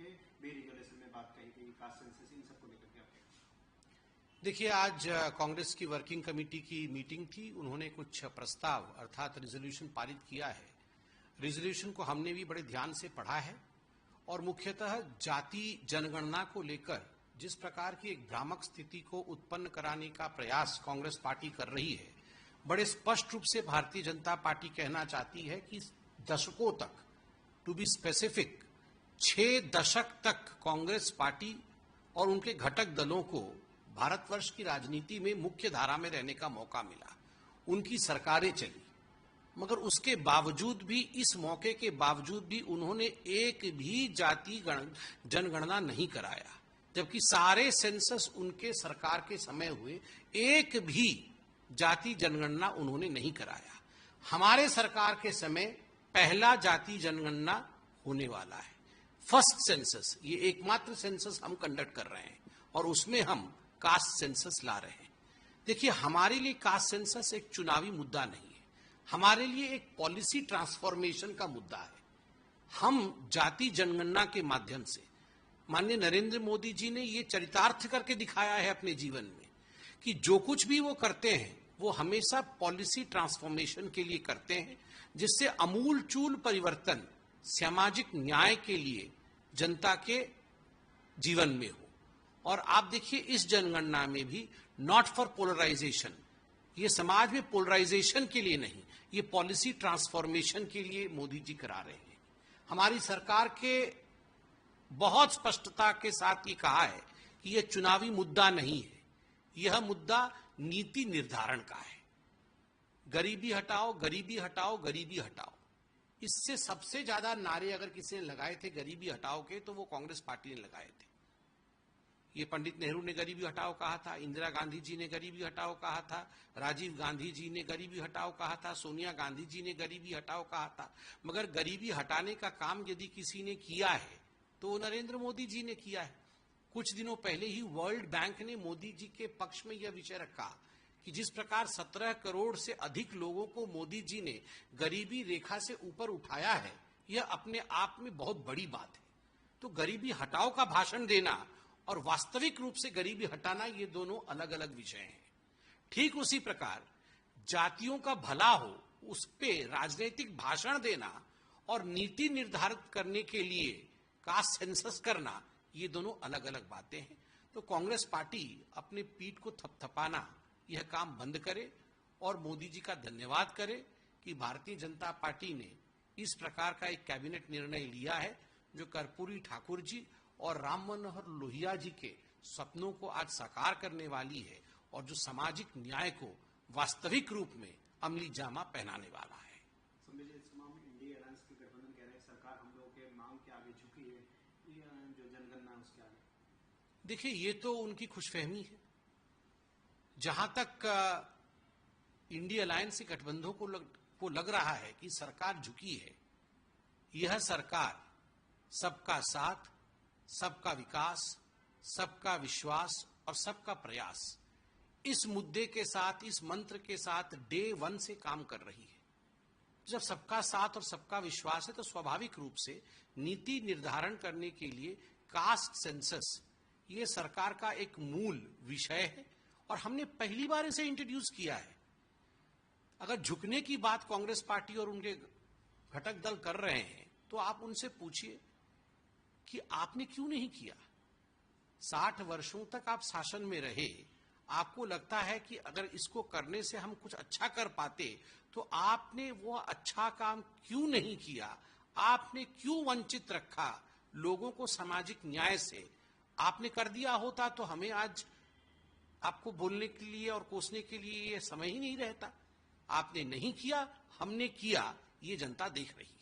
के बे रिजोल्यूशन में बात कही गई, कास्ट सेंसस, इन सबको लेकर के आप? देखिए, आज कांग्रेस की वर्किंग कमेटी की मीटिंग थी। उन्होंने कुछ प्रस्ताव अर्थात रिजोल्यूशन पारित किया है। रिजोल्यूशन को हमने भी बड़े ध्यान से पढ़ा है और मुख्यतः जाति जनगणना को लेकर जिस प्रकार की एक भ्रामक स्थिति को उत्पन्न कराने का प्रयास कांग्रेस पार्टी कर रही है, बड़े स्पष्ट रूप से भारतीय जनता पार्टी कहना चाहती है कि दशकों तक, टू बी स्पेसिफिक 6 दशक तक कांग्रेस पार्टी और उनके घटक दलों को भारतवर्ष की राजनीति में मुख्य धारा में रहने का मौका मिला। उनकी सरकारें चली, मगर उसके बावजूद भी, इस मौके के बावजूद भी उन्होंने एक भी जाति जनगणना नहीं कराया, जबकि सारे सेंसस उनके सरकार के समय हुए, एक भी जाति जनगणना उन्होंने नहीं कराया। हमारे सरकार के समय पहला जाति जनगणना होने वाला है, फर्स्ट सेंसस। ये एकमात्र सेंसस हम कंडक्ट कर रहे हैं और उसमें हम कास्ट सेंसस ला रहे हैं। देखिए, हमारे लिए कास्ट सेंसस एक चुनावी मुद्दा नहीं है, हमारे लिए एक पॉलिसी ट्रांसफॉर्मेशन का मुद्दा है। हम जाति जनगणना के माध्यम से, माननीय नरेंद्र मोदी जी ने ये चरितार्थ करके दिखाया है अपने जीवन में कि जो कुछ भी वो करते हैं वो हमेशा पॉलिसी ट्रांसफॉर्मेशन के लिए करते हैं, जिससे अमूलचूल परिवर्तन सामाजिक न्याय के लिए जनता के जीवन में हो। और आप देखिए, इस जनगणना में भी नॉट फॉर पोलराइजेशन, ये समाज में पोलराइजेशन के लिए नहीं, ये पॉलिसी ट्रांसफॉर्मेशन के लिए मोदी जी करा रहे हैं। हमारी सरकार के बहुत स्पष्टता के साथ ये कहा है कि यह चुनावी मुद्दा नहीं है, यह मुद्दा नीति निर्धारण का है। गरीबी हटाओ, गरीबी हटाओ, गरीबी हटाओ। इससे सबसे ज्यादा नारे अगर किसी ने लगाए थे गरीबी हटाओ के, तो वो कांग्रेस पार्टी ने लगाए थे। ये पंडित नेहरू ने गरीबी हटाओ कहा था, इंदिरा गांधी जी ने गरीबी हटाओ कहा था, राजीव गांधी जी ने गरीबी हटाओ कहा था, सोनिया गांधी जी ने गरीबी हटाओ कहा था। मगर गरीबी हटाने का काम यदि किसी ने किया है तो नरेंद्र मोदी जी ने किया है। कुछ दिनों पहले ही वर्ल्ड बैंक ने मोदी जी के पक्ष में यह विषय रखा कि जिस प्रकार 17 करोड़ से अधिक लोगों को मोदी जी ने गरीबी रेखा से ऊपर उठाया है, यह अपने आप में बहुत बड़ी बात है। तो गरीबी हटाओ का भाषण देना और वास्तविक रूप से गरीबी हटाना, ये दोनों अलग अलग विषय हैं। ठीक उसी प्रकार जातियों का भला हो, उस पे राजनीतिक भाषण देना और नीति निर्धारित करने के लिए कास्ट सेंसस करना, ये दोनों अलग अलग बातें हैं। तो कांग्रेस पार्टी अपने पीठ को थपथपाना, यह काम बंद करे और मोदी जी का धन्यवाद करे कि भारतीय जनता पार्टी ने इस प्रकार का एक कैबिनेट निर्णय लिया है जो कर्पूरी ठाकुर जी और राम मनोहर लोहिया जी के सपनों को आज साकार करने वाली है और जो सामाजिक न्याय को वास्तविक रूप में अमली जामा पहनाने वाला है। इंडिया अलायंस के गठबंधन कह रहे हैं सरकार हम लोगों के मांग के आगे झुकी है, जो जनगणना उसके आगे। देखिए, ये तो उनकी खुशफहमी है। जहां तक इंडिया अलायंस के गठबंधनों को लग रहा है कि सरकार झुकी है, यह सरकार सबका साथ, सबका विकास, सबका विश्वास और सबका प्रयास, इस मुद्दे के साथ, इस मंत्र के साथ डे 1 से काम कर रही है। जब सबका साथ और सबका विश्वास है तो स्वाभाविक रूप से नीति निर्धारण करने के लिए कास्ट सेंसस ये सरकार का एक मूल विषय है और हमने पहली बार इसे इंट्रोड्यूस किया है। अगर झुकने की बात कांग्रेस पार्टी और उनके घटक दल कर रहे हैं तो आप उनसे पूछिए कि आपने क्यों नहीं किया। 60 वर्षों तक आप शासन में रहे, आपको लगता है कि अगर इसको करने से हम कुछ अच्छा कर पाते तो आपने वो अच्छा काम क्यों नहीं किया? आपने क्यों वंचित रखा लोगों को सामाजिक न्याय से? आपने कर दिया होता तो हमें आज आपको बोलने के लिए और कोसने के लिए ये समय ही नहीं रहता। आपने नहीं किया, हमने किया, ये जनता देख रही है।